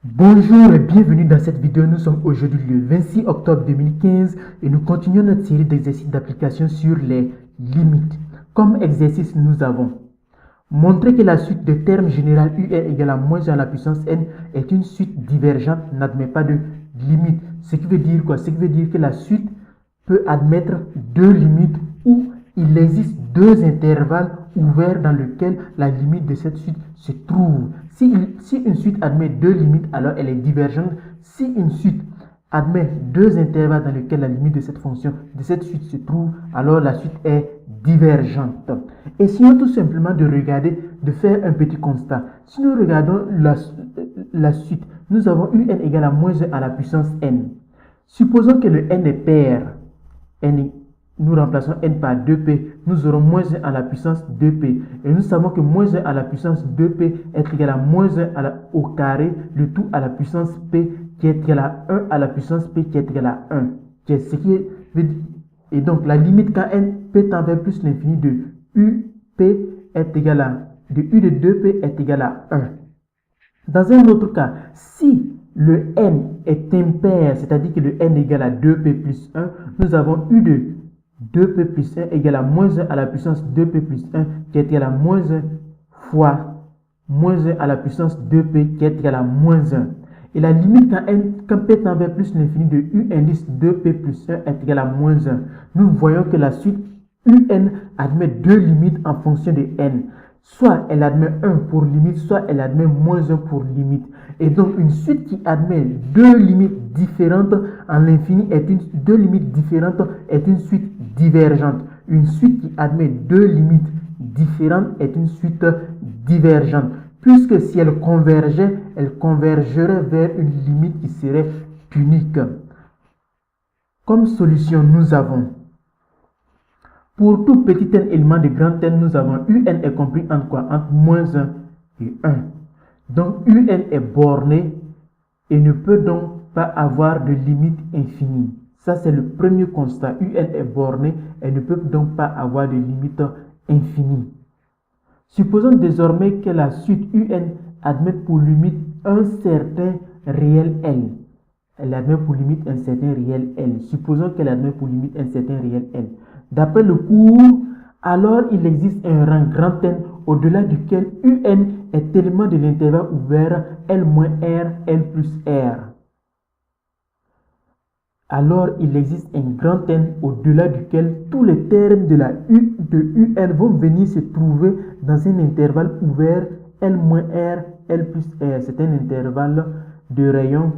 Bonjour et bienvenue dans cette vidéo. Nous sommes aujourd'hui le 26 octobre 2015 et nous continuons notre série d'exercices d'application sur les limites. Comme exercice, nous avons montré que la suite de termes général un égale à moins 1 à la puissance n est une suite divergente, n'admet pas de limite. Ce qui veut dire quoi? Ce qui veut dire que la suite peut admettre deux limites ou il existe deux intervalles ouverts dans lesquels la limite de cette suite se trouve. Si une suite admet deux limites, alors elle est divergente. Si une suite admet deux intervalles dans lesquels la limite de cette fonction, de cette suite se trouve, alors la suite est divergente. Essayons tout simplement de regarder, de faire un petit constat. Si nous regardons la suite, nous avons un égale à moins 1 à la puissance n. Supposons que le n est pair. Nous remplaçons n par 2p, nous aurons moins 1 à la puissance 2p. Et nous savons que moins 1 à la puissance 2p est égal à moins 1 au carré, le tout à la puissance p, qui est égal à 1 à la puissance p, qui est égal à 1. Et donc, la limite quand n p tend vers plus l'infini de up est égal à, de u de 2p est égal à 1. Dans un autre cas, si le n est impair, c'est-à-dire que le n est égal à 2p plus 1, nous avons u de 2p plus 1 égale à moins 1 à la puissance 2p plus 1 qui est égal à moins 1 fois moins 1 à la puissance 2p qui est égal à moins 1. Et la limite quand p tend vers plus l'infini de u indice 2p plus 1 est égal à moins 1. Nous voyons que la suite un admet deux limites en fonction de n. Soit elle admet 1 pour limite, soit elle admet moins 1 pour limite. Et donc, une suite qui admet deux limites différentes en l'infini est une suite divergente. Une suite qui admet deux limites différentes est une suite divergente. Puisque si elle convergeait, elle convergerait vers une limite qui serait unique. Comme solution, nous avons pour tout petit n élément de grand N, nous avons un est compris entre quoi? Entre moins 1 et 1. Donc, un est borné et ne peut donc pas avoir de limite infinie. Ça, c'est le premier constat. Un est borné et ne peut donc pas avoir de limite infinie. Supposons désormais que la suite un admet pour limite un certain réel L. Elle admet pour limite un certain réel L. Supposons qu'elle admet pour limite un certain réel L. D'après le cours, alors il existe un rang grand N au-delà duquel un est élément de l'intervalle ouvert L-R, L plus R. Alors il existe un grand N au-delà duquel tous les termes de un vont venir se trouver dans un intervalle ouvert L-R, L plus R. C'est un intervalle de rayon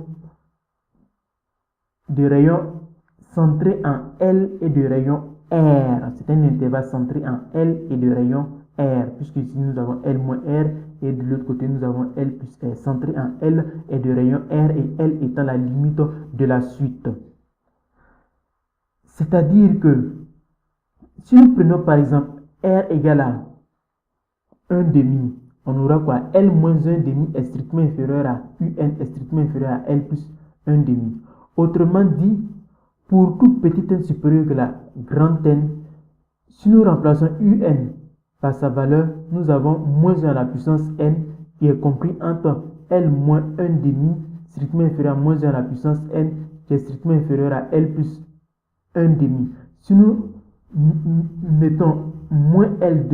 centré en L et de rayon R. C'est un intervalle centré en L et de rayon R, puisque ici nous avons L-R et de l'autre côté nous avons L plus R, centré en L et de rayon R et L étant la limite de la suite. C'est-à-dire que si nous prenons par exemple R égale à 1 demi, on aura quoi? L moins 1 demi est strictement inférieur à un est strictement inférieur à L plus 1 demi. Autrement dit, pour tout petit n supérieur que la grand N, si nous remplaçons un par sa valeur, nous avons moins 1 à la puissance n qui est compris entre L moins 1 demi strictement inférieur à moins 1 à la puissance n qui est strictement inférieur à L plus 1 demi. Si nous mettons moins L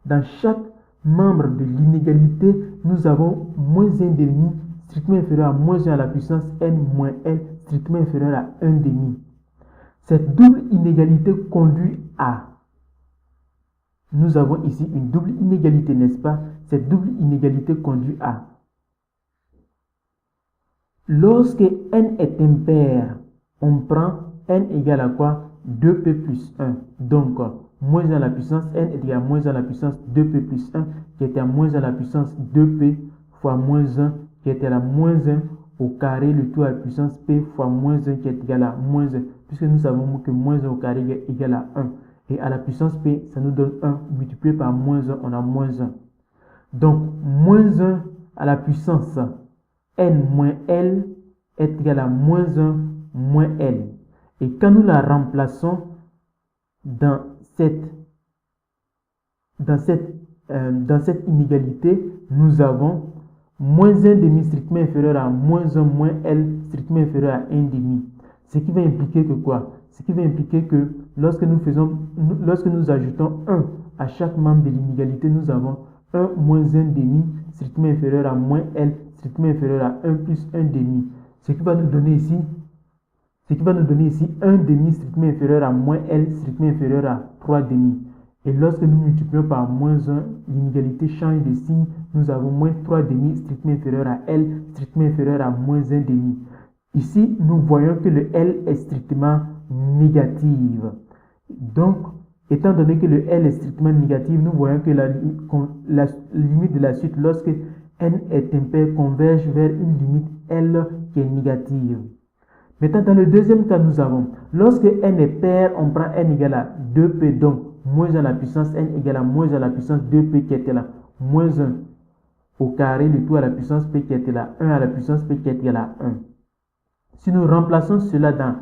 dans chaque membre de l'inégalité, nous avons moins 1 demi strictement inférieur à moins 1 à la puissance n moins L strictement inférieur à 1 demi. Cette double inégalité conduit à... Nous avons ici une double inégalité, n'est-ce pas? Cette double inégalité conduit à... Lorsque n est impair, on prend n égale à quoi? 2p plus 1. Donc, moins 1 à la puissance n est égal à moins 1 à la puissance 2p plus 1, qui est à moins 1 à la puissance 2p fois moins 1, qui est à la moins 1 au carré, le tout à la puissance p fois moins 1 qui est égal à moins 1, puisque nous savons que moins 1 au carré est égal à 1. Et à la puissance p, ça nous donne 1, multiplié par moins 1, on a moins 1. Donc, moins 1 à la puissance n moins L est égal à moins 1 moins L. Et quand nous la remplaçons dans cette inégalité, nous avons moins 1 demi strictement inférieur à moins 1 moins L strictement inférieur à 1 demi. Ce qui va impliquer que quoi? Ce qui va impliquer que lorsque nous ajoutons 1 à chaque membre de l'inégalité, nous avons 1 moins 1 demi strictement inférieur à moins L strictement inférieur à 1 plus 1 demi. Ce qui va nous donner ici 1 demi strictement inférieur à moins L strictement inférieur à 3 demi. Et lorsque nous multiplions par moins 1, l'inégalité change de signe. Nous avons moins 3 demi strictement inférieur à L strictement inférieur à moins 1 demi. Ici, nous voyons que le L est strictement négatif. Donc, étant donné que le L est strictement négatif, nous voyons que la limite de la suite, lorsque n est impair, converge vers une limite L qui est négative. Maintenant, dans le deuxième cas, nous avons, lorsque n est pair, on prend n égale à 2p, donc moins 1 à la puissance n égale à moins 1 à la puissance 2p qui était là, moins 1 au carré, le tout à la puissance p qui était là, 1 à la puissance p qui est égal à 1. Si nous remplaçons cela dans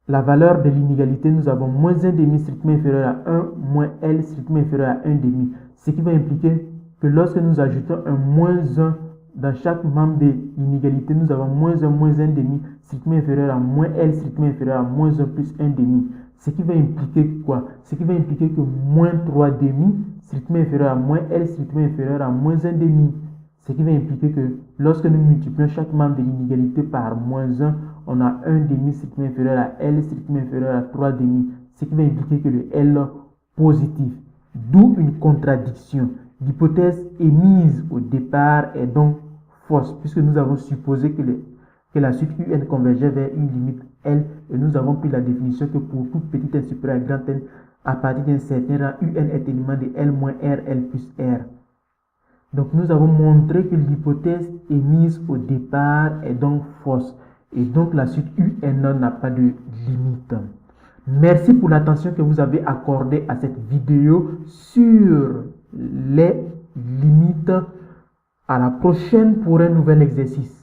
la valeur de l'inégalité, nous avons moins 1 demi strictement inférieur à 1 moins L strictement inférieur à 1 demi. Ce qui va impliquer que lorsque nous ajoutons un moins 1 dans chaque membre de l'inégalité, nous avons moins 1 demi strictement inférieur à moins L strictement inférieur à moins 1 plus 1 demi. Ce qui va impliquer quoi? Ce qui va impliquer que moins 3 demi strictement inférieur à moins L strictement inférieur à moins 1 demi. Ce qui va impliquer que lorsque nous multiplions chaque membre de l'inégalité par moins 1, on a 1 demi strictement inférieur à L strictement inférieur à 3 demi. Ce qui va impliquer que le L positif. D'où une contradiction. L'hypothèse émise au départ est donc fausse, puisque nous avons supposé que la suite UN convergeait vers une limite L, et nous avons pris la définition que pour tout petit n supérieur à grand N, à partir d'un certain rang, UN est élément de L moins R, L plus R. Donc nous avons montré que l'hypothèse émise au départ est donc fausse, et donc la suite UN n'a pas de limite. Merci pour l'attention que vous avez accordée à cette vidéo sur les limites. À la prochaine pour un nouvel exercice.